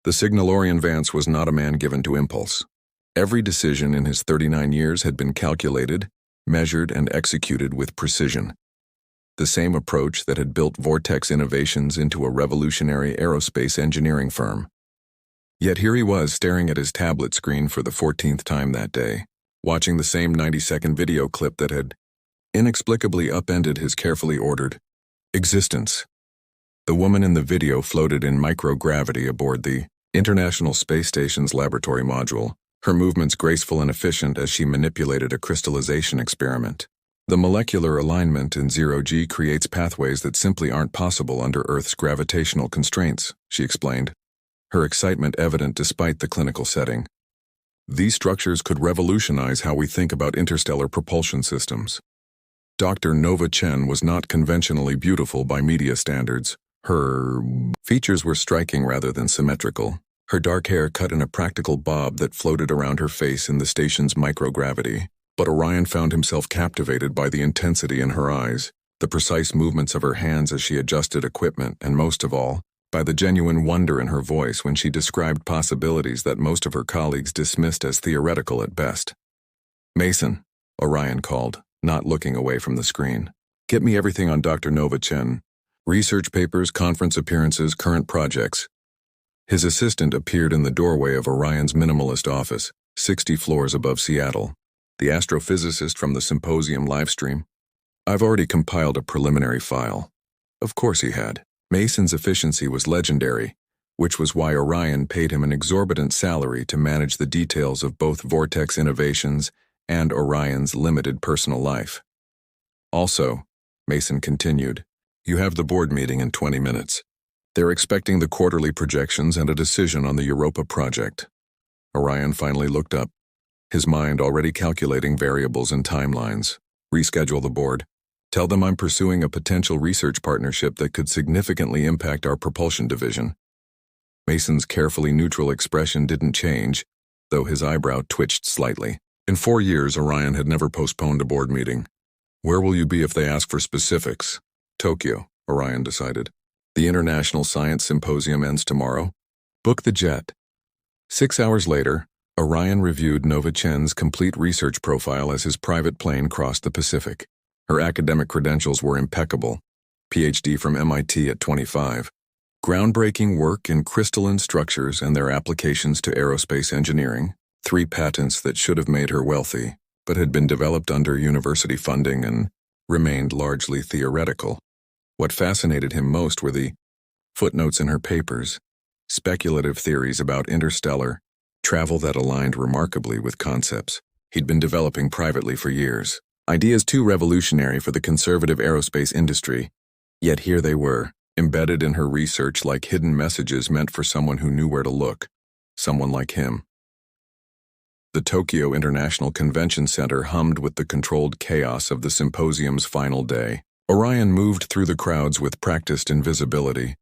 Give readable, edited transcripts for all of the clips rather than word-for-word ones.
The Signalorian Vance was not a man given to impulse. Every decision in his 39 years had been calculated, measured, and executed with precision. The same approach that had built Vortex Innovations into a revolutionary aerospace engineering firm. Yet here he was staring at his tablet screen for the 14th time that day, watching the same 90-second video clip that had inexplicably upended his carefully ordered existence. The woman in the video floated in microgravity aboard the International Space Station's laboratory module, her movements graceful and efficient as she manipulated a crystallization experiment. The molecular alignment in zero-G creates pathways that simply aren't possible under Earth's gravitational constraints, she explained, her excitement evident despite the clinical setting. These structures could revolutionize how we think about interstellar propulsion systems. Dr. Nova Chen was not conventionally beautiful by media standards. Her features were striking rather than symmetrical, her dark hair cut in a practical bob that floated around her face in the station's microgravity. But Orion found himself captivated by the intensity in her eyes, the precise movements of her hands as she adjusted equipment, and most of all, by the genuine wonder in her voice when she described possibilities that most of her colleagues dismissed as theoretical at best. "Mason," Orion called, not looking away from the screen. "Get me everything on Dr. Nova Chen. Research papers, conference appearances, current projects." His assistant appeared in the doorway of Orion's minimalist office, 60 floors above Seattle. The astrophysicist from the symposium livestream. "I've already compiled a preliminary file." Of course he had. Mason's efficiency was legendary, which was why Orion paid him an exorbitant salary to manage the details of both Vortex Innovations and Orion's limited personal life. "Also," Mason continued, "you have the board meeting in 20 minutes. They're expecting the quarterly projections and a decision on the Europa project." Orion finally looked up, his mind already calculating variables and timelines. "Reschedule the board. Tell them I'm pursuing a potential research partnership that could significantly impact our propulsion division." Mason's carefully neutral expression didn't change, though his eyebrow twitched slightly. In 4 years, Orion had never postponed a board meeting. "Where will you be if they ask for specifics?" "Tokyo," Orion decided. "The International Science Symposium ends tomorrow. Book the jet." 6 hours later, Orion reviewed Nova Chen's complete research profile as his private plane crossed the Pacific. Her academic credentials were impeccable. PhD from MIT at 25. Groundbreaking work in crystalline structures and their applications to aerospace engineering. 3 patents that should have made her wealthy, but had been developed under university funding and remained largely theoretical. What fascinated him most were the footnotes in her papers, speculative theories about interstellar travel that aligned remarkably with concepts he'd been developing privately for years. Ideas too revolutionary for the conservative aerospace industry, yet here they were, embedded in her research like hidden messages meant for someone who knew where to look, someone like him. The Tokyo International Convention Center hummed with the controlled chaos of the symposium's final day. Orion moved through the crowds with practiced invisibility.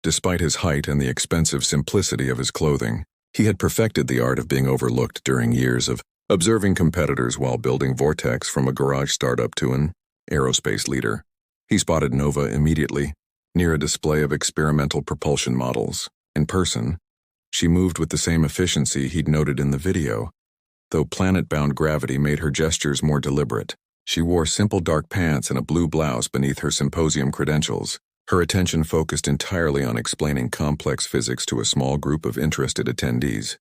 Despite his height and the expensive simplicity of his clothing, he had perfected the art of being overlooked during years of observing competitors while building Vortex from a garage startup to an aerospace leader. He spotted Nova immediately, near a display of experimental propulsion models. In person, she moved with the same efficiency he'd noted in the video, though planet-bound gravity made her gestures more deliberate. She wore simple dark pants and a blue blouse beneath her symposium credentials, her attention focused entirely on explaining complex physics to a small group of interested attendees.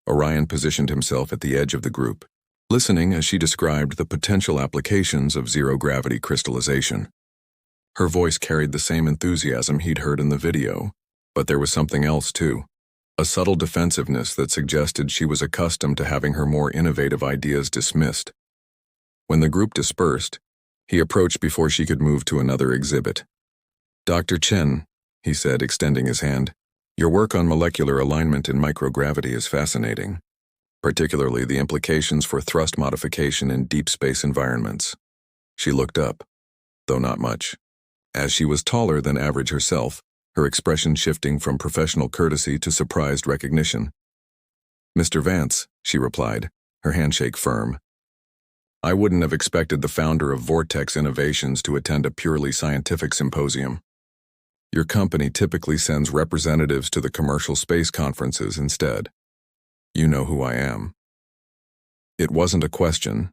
Orion positioned himself at the edge of the group, listening as she described the potential applications of zero-gravity crystallization. Her voice carried the same enthusiasm he'd heard in the video, but there was something else too, a subtle defensiveness that suggested she was accustomed to having her more innovative ideas dismissed. When the group dispersed, he approached before she could move to another exhibit. "Dr. Chen," he said, extending his hand, "your work on molecular alignment in microgravity is fascinating, particularly the implications for thrust modification in deep space environments." She looked up, though not much. As she was taller than average herself, her expression shifting from professional courtesy to surprised recognition. "Mr. Vance," she replied, her handshake firm. "I wouldn't have expected the founder of Vortex Innovations to attend a purely scientific symposium." Your company typically sends representatives to the commercial space conferences instead. You know who I am." It wasn't a question,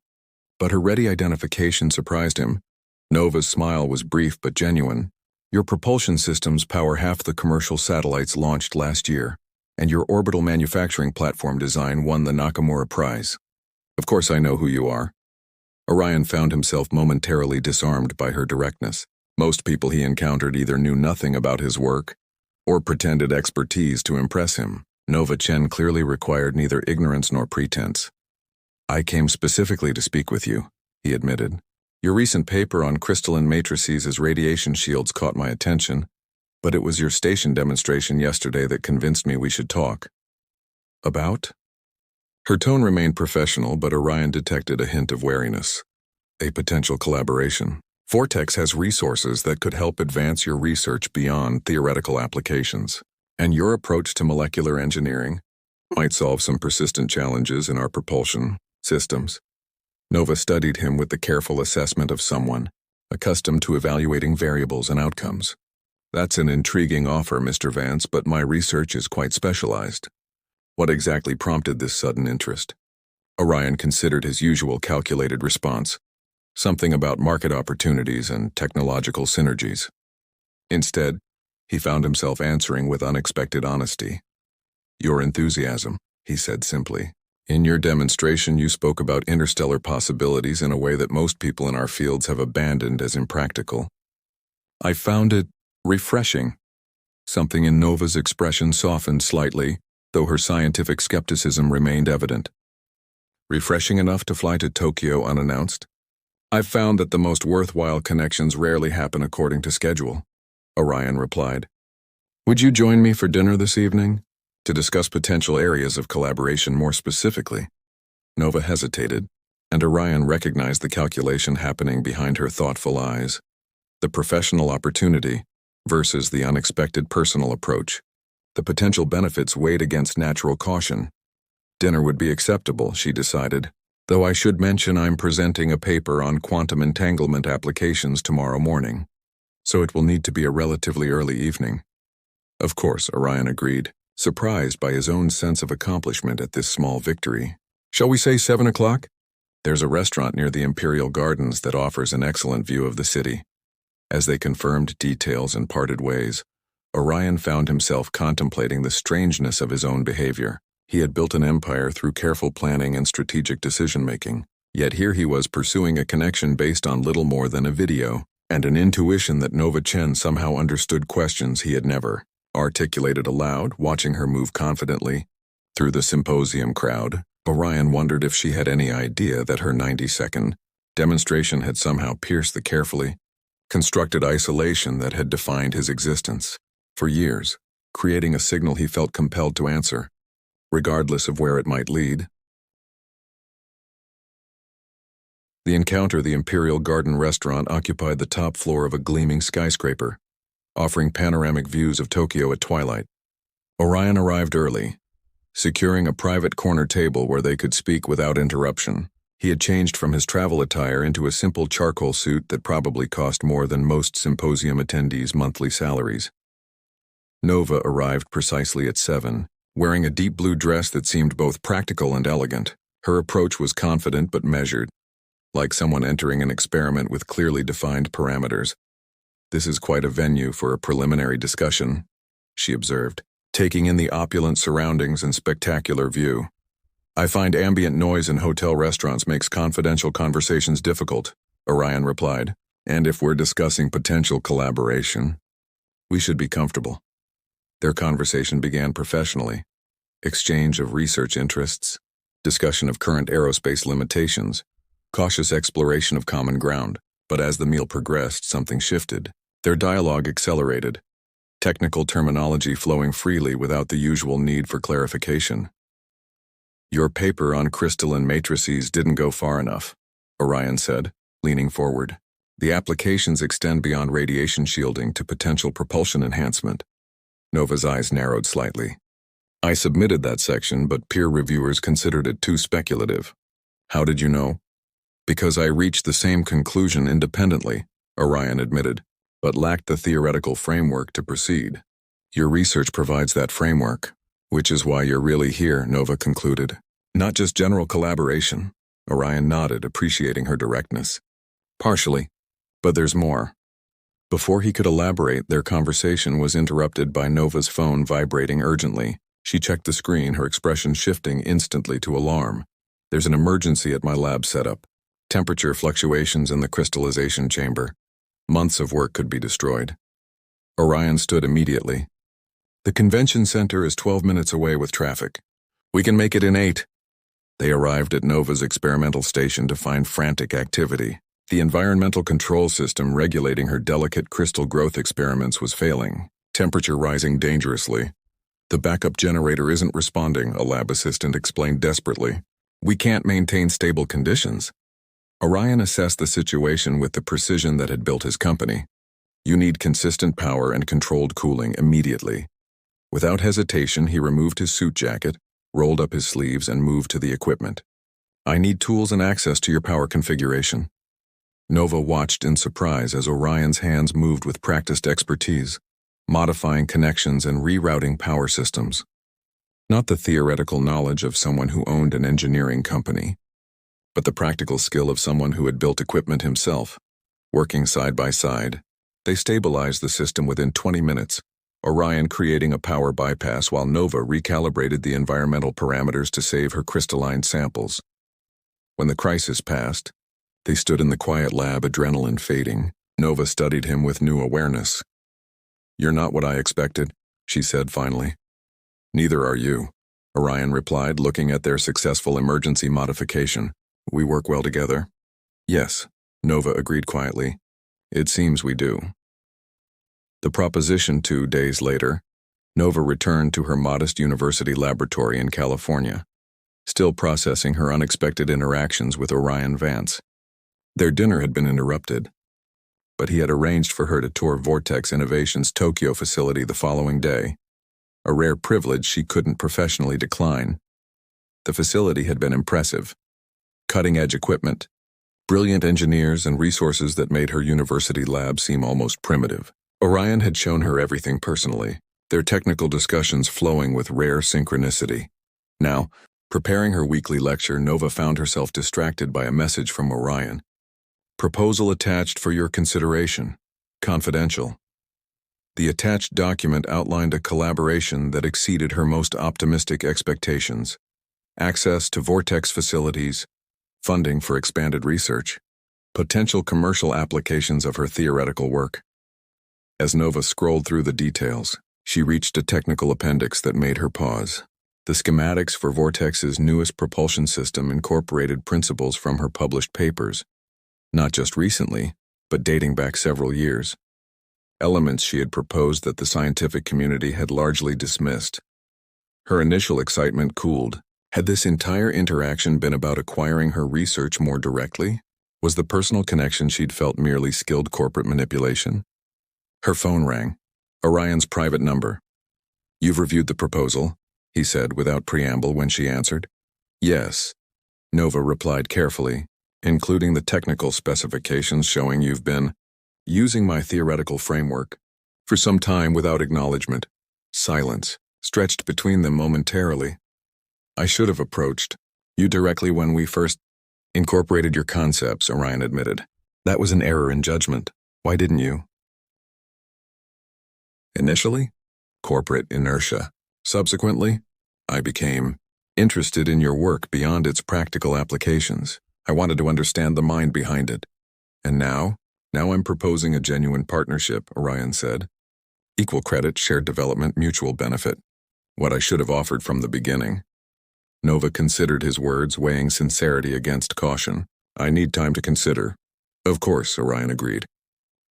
but her ready identification surprised him. Nova's smile was brief but genuine. "Your propulsion systems power half the commercial satellites launched last year, and your orbital manufacturing platform design won the Nakamura Prize. Of course I know who you are." Orion found himself momentarily disarmed by her directness. Most people he encountered either knew nothing about his work or pretended expertise to impress him. Nova Chen clearly required neither ignorance nor pretense. "I came specifically to speak with you," he admitted. "Your recent paper on crystalline matrices as radiation shields caught my attention, but it was your station demonstration yesterday that convinced me we should talk." "About?" Her tone remained professional, but Orion detected a hint of wariness. "A potential collaboration. Vortex has resources that could help advance your research beyond theoretical applications, and your approach to molecular engineering might solve some persistent challenges in our propulsion systems." Nova studied him with the careful assessment of someone accustomed to evaluating variables and outcomes. "That's an intriguing offer, Mr. Vance, but my research is quite specialized." "What exactly prompted this sudden interest?" Orion considered his usual calculated response. Something about market opportunities and technological synergies. Instead, he found himself answering with unexpected honesty. "Your enthusiasm," he said simply. "In your demonstration, you spoke about interstellar possibilities in a way that most people in our fields have abandoned as impractical. I found it refreshing." Something in Nova's expression softened slightly, though her scientific skepticism remained evident. "Refreshing enough to fly to Tokyo unannounced? I've found that the most worthwhile connections rarely happen according to schedule," Orion replied. "Would you join me for dinner this evening, to discuss potential areas of collaboration more specifically?" Nova hesitated, and Orion recognized the calculation happening behind her thoughtful eyes. The professional opportunity versus the unexpected personal approach. The potential benefits weighed against natural caution. Dinner would be acceptable, she decided, though I should mention I'm presenting a paper on quantum entanglement applications tomorrow morning, so it will need to be a relatively early evening. Of course, Orion agreed, surprised by his own sense of accomplishment at this small victory. "Shall we say 7 o'clock? There's a restaurant near the Imperial Gardens that offers an excellent view of the city." As they confirmed details and parted ways, Orion found himself contemplating the strangeness of his own behavior. He had built an empire through careful planning and strategic decision-making, yet here he was pursuing a connection based on little more than a video, and an intuition that Nova Chen somehow understood questions he had never articulated aloud. Watching her move confidently through the symposium crowd, Orion wondered if she had any idea that her 90-second demonstration had somehow pierced the carefully constructed isolation that had defined his existence for years, creating a signal he felt compelled to answer, regardless of where it might lead. The encounter, the Imperial Garden restaurant, occupied the top floor of a gleaming skyscraper, offering panoramic views of Tokyo at twilight. Orion arrived early, securing a private corner table where they could speak without interruption. He had changed from his travel attire into a simple charcoal suit that probably cost more than most symposium attendees' monthly salaries. Nova arrived precisely at 7, wearing a deep blue dress that seemed both practical and elegant. Her approach was confident but measured, like someone entering an experiment with clearly defined parameters. "This is quite a venue for a preliminary discussion," she observed, taking in the opulent surroundings and spectacular view. "I find ambient noise in hotel restaurants makes confidential conversations difficult," Orion replied. "And if we're discussing potential collaboration, we should be comfortable." Their conversation began professionally. Exchange of research interests, discussion of current aerospace limitations, cautious exploration of common ground. But as the meal progressed, something shifted. Their dialogue accelerated, technical terminology flowing freely without the usual need for clarification. "Your paper on crystalline matrices didn't go far enough," Orion said, leaning forward. "The applications extend beyond radiation shielding to potential propulsion enhancement." Nova's eyes narrowed slightly. "I submitted that section, but peer reviewers considered it too speculative." "How did you know?" "Because I reached the same conclusion independently," Orion admitted. but lacked the theoretical framework to proceed. Your research provides that framework, which is why you're really here, Nova concluded. Not just general collaboration. Orion nodded, appreciating her directness. Partially, but there's more. Before he could elaborate, their conversation was interrupted by Nova's phone vibrating urgently. She checked the screen, her expression shifting instantly to alarm. There's an emergency at my lab setup. Temperature fluctuations in the crystallization chamber. Months of work could be destroyed. Orion stood immediately. The convention center is 12 minutes away with traffic. We can make it in 8. They arrived at Nova's experimental station to find frantic activity. The environmental control system regulating her delicate crystal growth experiments was failing, temperature rising dangerously. The backup generator isn't responding, a lab assistant explained desperately. We can't maintain stable conditions. Orion assessed the situation with the precision that had built his company. You need consistent power and controlled cooling immediately. Without hesitation, he removed his suit jacket, rolled up his sleeves, and moved to the equipment. I need tools and access to your power configuration. Nova watched in surprise as Orion's hands moved with practiced expertise, modifying connections and rerouting power systems. Not the theoretical knowledge of someone who owned an engineering company, but the practical skill of someone who had built equipment himself. Working side by side, they stabilized the system within 20 minutes, Orion creating a power bypass while Nova recalibrated the environmental parameters to save her crystalline samples. When the crisis passed, they stood in the quiet lab, adrenaline fading. Nova studied him with new awareness. You're not what I expected, she said finally. Neither are you, Orion replied, looking at their successful emergency modification. We work well together? Yes, Nova agreed quietly. It seems we do. The proposition 2 days later, Nova returned to her modest university laboratory in California, still processing her unexpected interactions with Orion Vance. Their dinner had been interrupted, but he had arranged for her to tour Vortex Innovations' Tokyo facility the following day, a rare privilege she couldn't professionally decline. The facility had been impressive. Cutting-edge equipment, brilliant engineers, and resources that made her university lab seem almost primitive. Orion had shown her everything personally, their technical discussions flowing with rare synchronicity. Now, preparing her weekly lecture, Nova found herself distracted by a message from Orion. Proposal attached for your consideration. Confidential. The attached document outlined a collaboration that exceeded her most optimistic expectations. Access to Vortex facilities, funding for expanded research, potential commercial applications of her theoretical work. As Nova scrolled through the details, she reached a technical appendix that made her pause. The schematics for Vortex's newest propulsion system incorporated principles from her published papers, not just recently, but dating back several years. Elements she had proposed that the scientific community had largely dismissed. Her initial excitement cooled. Had this entire interaction been about acquiring her research more directly? Was the personal connection she'd felt merely skilled corporate manipulation? Her phone rang. Orion's private number. You've reviewed the proposal, he said without preamble when she answered. Yes, Nova replied carefully, including the technical specifications showing you've been using my theoretical framework for some time without acknowledgement. Silence stretched between them momentarily. I should have approached you directly when we first incorporated your concepts, Orion admitted. That was an error in judgment. Why didn't you? Initially, corporate inertia. Subsequently, I became interested in your work beyond its practical applications. I wanted to understand the mind behind it. And now I'm proposing a genuine partnership, Orion said. Equal credit, shared development, mutual benefit. What I should have offered from the beginning. Nova considered his words, weighing sincerity against caution. I need time to consider. Of course, Orion agreed.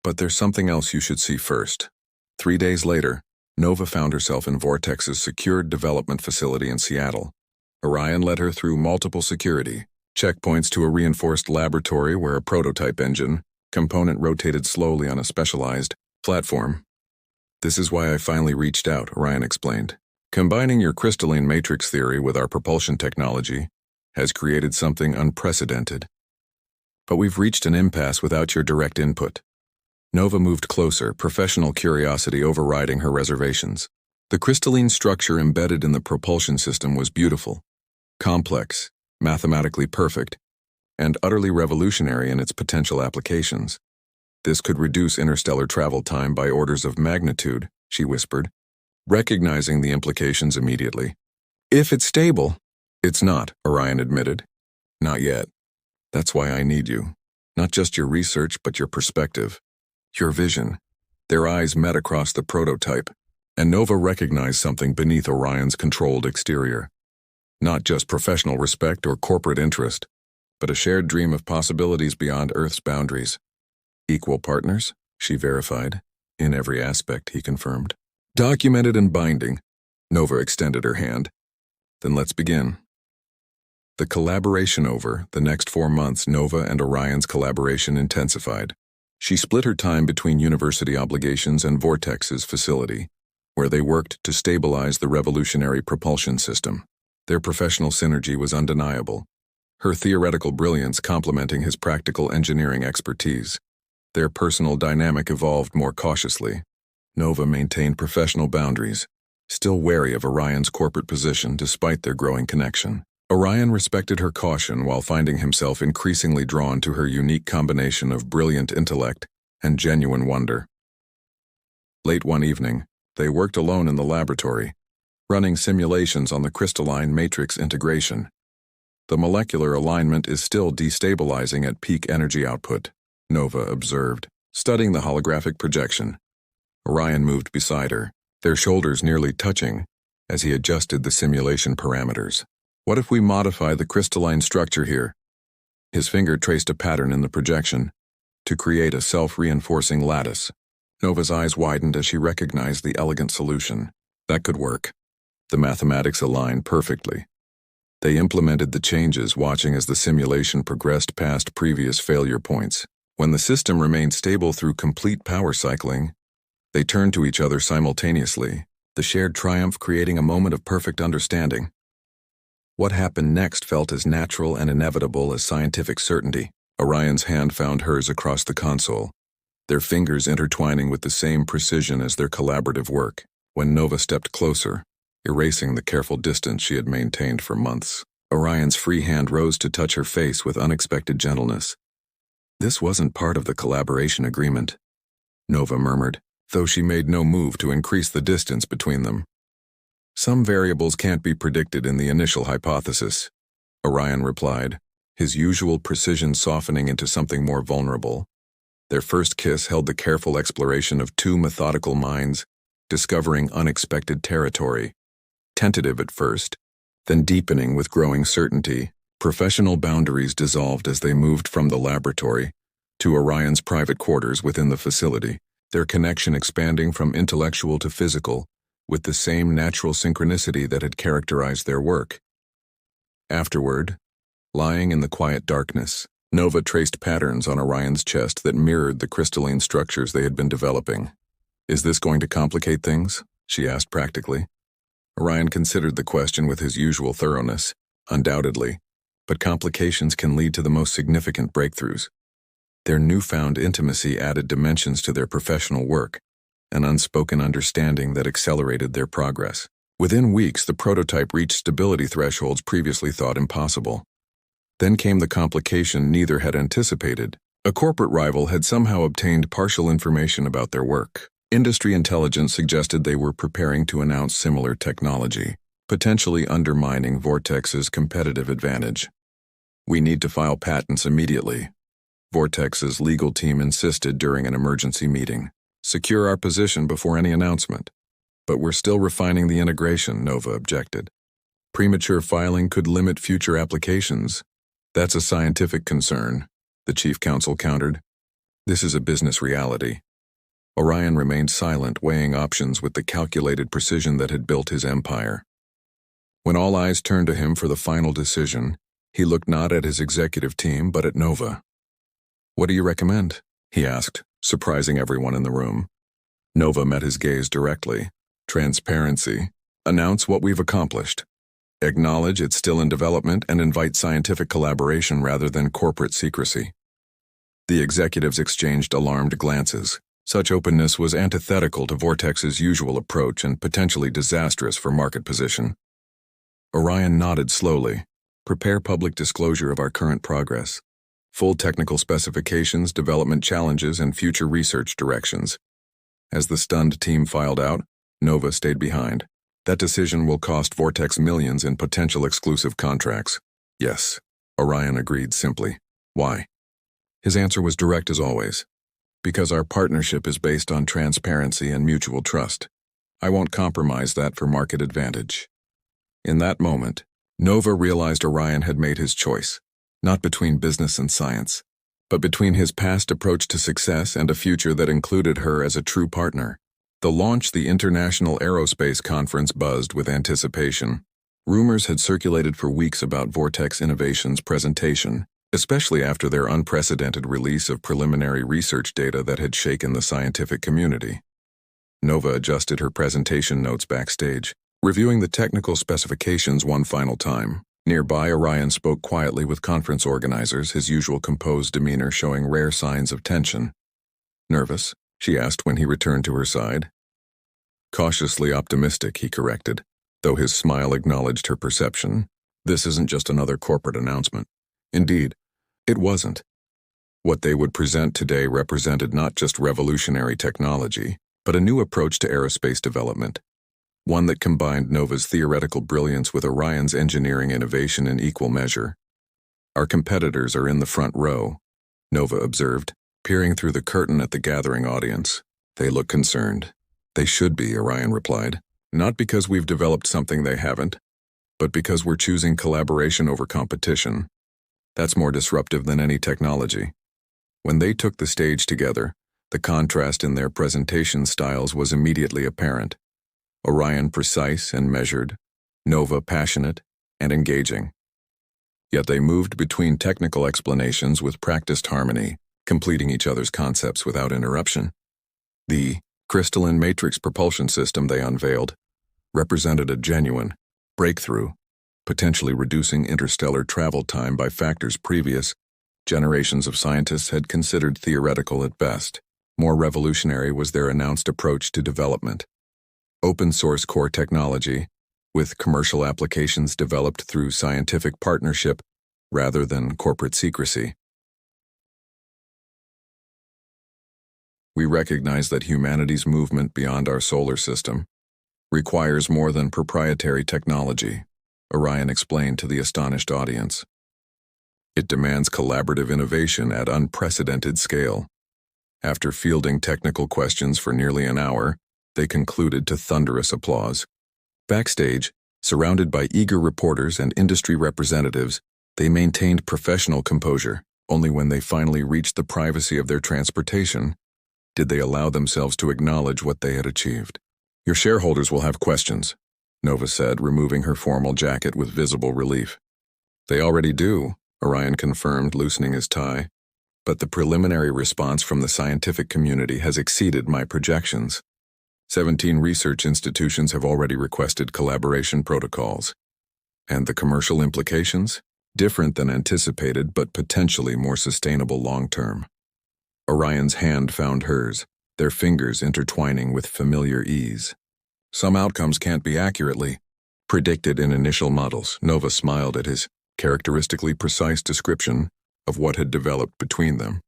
But there's something else you should see first. 3 days later, Nova found herself in Vortex's secured development facility in Seattle. Orion led her through multiple security checkpoints to a reinforced laboratory where a prototype engine component rotated slowly on a specialized platform. This is why I finally reached out, Orion explained. Combining your crystalline matrix theory with our propulsion technology has created something unprecedented. But we've reached an impasse without your direct input. Nova moved closer, professional curiosity overriding her reservations. The crystalline structure embedded in the propulsion system was beautiful, complex, mathematically perfect, and utterly revolutionary in its potential applications. This could reduce interstellar travel time by orders of magnitude, she whispered, recognizing the implications immediately. If it's stable. It's not, Orion admitted. Not yet. That's why I need you. Not just your research, but your perspective. Your vision. Their eyes met across the prototype, and Nova recognized something beneath Orion's controlled exterior. Not just professional respect or corporate interest, but a shared dream of possibilities beyond Earth's boundaries. Equal partners, she verified. In every aspect, he confirmed. Documented and binding. Nova extended her hand. Then let's begin. The collaboration over the next 4 months, Nova and Orion's collaboration intensified. She split her time between university obligations and Vortex's facility, where they worked to stabilize the revolutionary propulsion system. Their professional synergy was undeniable, her theoretical brilliance complementing his practical engineering expertise. Their personal dynamic evolved more cautiously. Nova maintained professional boundaries, still wary of Orion's corporate position despite their growing connection. Orion respected her caution while finding himself increasingly drawn to her unique combination of brilliant intellect and genuine wonder. Late one evening, they worked alone in the laboratory, running simulations on the crystalline matrix integration. The molecular alignment is still destabilizing at peak energy output, Nova observed, studying the holographic projection. Orion moved beside her, their shoulders nearly touching, as he adjusted the simulation parameters. What if we modify the crystalline structure here? His finger traced a pattern in the projection to create a self-reinforcing lattice. Nova's eyes widened as she recognized the elegant solution. That could work. The mathematics aligned perfectly. They implemented the changes, watching as the simulation progressed past previous failure points. When the system remained stable through complete power cycling, they turned to each other simultaneously, the shared triumph creating a moment of perfect understanding. What happened next felt as natural and inevitable as scientific certainty. Orion's hand found hers across the console, their fingers intertwining with the same precision as their collaborative work. When Nova stepped closer, erasing the careful distance she had maintained for months, Orion's free hand rose to touch her face with unexpected gentleness. This wasn't part of the collaboration agreement, Nova murmured, though she made no move to increase the distance between them. Some variables can't be predicted in the initial hypothesis, Orion replied, his usual precision softening into something more vulnerable. Their first kiss held the careful exploration of two methodical minds, discovering unexpected territory. Tentative at first, then deepening with growing certainty, professional boundaries dissolved as they moved from the laboratory to Orion's private quarters within the facility, their connection expanding from intellectual to physical, with the same natural synchronicity that had characterized their work. Afterward, lying in the quiet darkness, Nova traced patterns on Orion's chest that mirrored the crystalline structures they had been developing. Is this going to complicate things? She asked practically. Orion considered the question with his usual thoroughness. Undoubtedly, but complications can lead to the most significant breakthroughs. Their newfound intimacy added dimensions to their professional work, an unspoken understanding that accelerated their progress. Within weeks, the prototype reached stability thresholds previously thought impossible. Then came the complication neither had anticipated. A corporate rival had somehow obtained partial information about their work. Industry intelligence suggested they were preparing to announce similar technology, potentially undermining Vortex's competitive advantage. We need to file patents immediately, Vortex's legal team insisted during an emergency meeting. Secure our position before any announcement. But we're still refining the integration, Nova objected. Premature filing could limit future applications. That's a scientific concern, the chief counsel countered. This is a business reality. Orion remained silent, weighing options with the calculated precision that had built his empire. When all eyes turned to him for the final decision, he looked not at his executive team but at Nova. What do you recommend? He asked, surprising everyone in the room. Nova met his gaze directly. Transparency. Announce what we've accomplished. Acknowledge it's still in development and invite scientific collaboration rather than corporate secrecy. The executives exchanged alarmed glances. Such openness was antithetical to Vortex's usual approach and potentially disastrous for market position. Orion nodded slowly. Prepare public disclosure of our current progress. Full technical specifications, development challenges, and future research directions. As the stunned team filed out, Nova stayed behind. That decision will cost Vortex millions in potential exclusive contracts. Yes, Orion agreed simply. Why? His answer was direct as always. Because our partnership is based on transparency and mutual trust. I won't compromise that for market advantage. In that moment, Nova realized Orion had made his choice, not between business and science, but between his past approach to success and a future that included her as a true partner. The International Aerospace Conference buzzed with anticipation. Rumors had circulated for weeks about Vortex Innovations' presentation, especially after their unprecedented release of preliminary research data that had shaken the scientific community. Nova adjusted her presentation notes backstage, reviewing the technical specifications one final time. Nearby, Orion spoke quietly with conference organizers, his usual composed demeanor showing rare signs of tension. Nervous? She asked when he returned to her side. Cautiously optimistic, he corrected, though his smile acknowledged her perception. This isn't just another corporate announcement. Indeed, it wasn't. What they would present today represented not just revolutionary technology, but a new approach to aerospace development. One that combined Nova's theoretical brilliance with Orion's engineering innovation in equal measure. Our competitors are in the front row, Nova observed, peering through the curtain at the gathering audience. They look concerned. They should be, Orion replied. Not because we've developed something they haven't, but because we're choosing collaboration over competition. That's more disruptive than any technology. When they took the stage together, the contrast in their presentation styles was immediately apparent. Orion precise and measured, Nova passionate and engaging. Yet they moved between technical explanations with practiced harmony, completing each other's concepts without interruption. The crystalline matrix propulsion system they unveiled represented a genuine breakthrough, potentially reducing interstellar travel time by factors previous generations of scientists had considered theoretical at best. More revolutionary was their announced approach to development. Open-source core technology, with commercial applications developed through scientific partnership rather than corporate secrecy. We recognize that humanity's movement beyond our solar system requires more than proprietary technology, Orion explained to the astonished audience. It demands collaborative innovation at unprecedented scale. After fielding technical questions for nearly an hour, they concluded to thunderous applause. Backstage, surrounded by eager reporters and industry representatives, they maintained professional composure. Only when they finally reached the privacy of their transportation did they allow themselves to acknowledge what they had achieved. Your shareholders will have questions, Nova said, removing her formal jacket with visible relief. They already do, Orion confirmed, loosening his tie. But the preliminary response from the scientific community has exceeded my projections. 17 research institutions have already requested collaboration protocols. And the commercial implications? Different than anticipated, but potentially more sustainable long-term. Orion's hand found hers, their fingers intertwining with familiar ease. Some outcomes can't be accurately predicted in initial models. Nova smiled at his characteristically precise description of what had developed between them.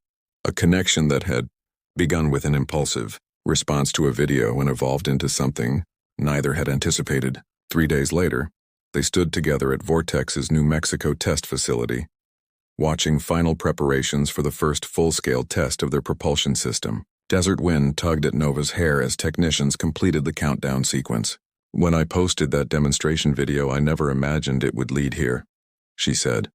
A connection that had begun with an impulsive response to a video and evolved into something neither had anticipated. 3 days later, they stood together at Vortex's New Mexico test facility, watching final preparations for the first full-scale test of their propulsion system. Desert wind tugged at Nova's hair as technicians completed the countdown sequence. When I posted that demonstration video, I never imagined it would lead here, she said.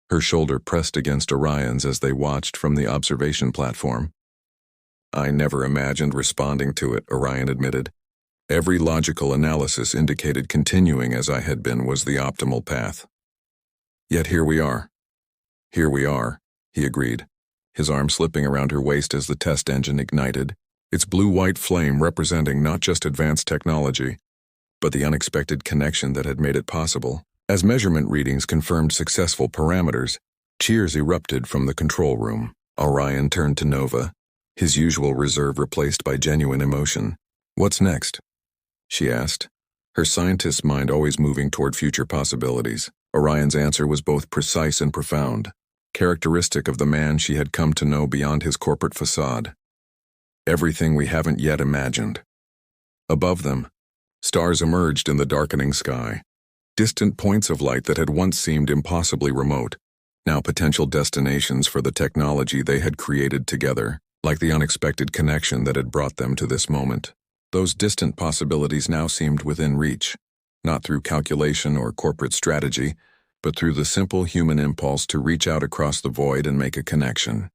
Her shoulder pressed against Orion's as they watched from the observation platform. I never imagined responding to it, Orion admitted. Every logical analysis indicated continuing as I had been was the optimal path. Yet here we are. Here we are, he agreed, his arm slipping around her waist as the test engine ignited, its blue-white flame representing not just advanced technology, but the unexpected connection that had made it possible. As measurement readings confirmed successful parameters, cheers erupted from the control room. Orion turned to Nova, his usual reserve replaced by genuine emotion. "What's next?" she asked, her scientist's mind always moving toward future possibilities. Orion's answer was both precise and profound, characteristic of the man she had come to know beyond his corporate facade. "Everything we haven't yet imagined." Above them, stars emerged in the darkening sky, distant points of light that had once seemed impossibly remote, now potential destinations for the technology they had created together, like the unexpected connection that had brought them to this moment. Those distant possibilities now seemed within reach, not through calculation or corporate strategy, but through the simple human impulse to reach out across the void and make a connection.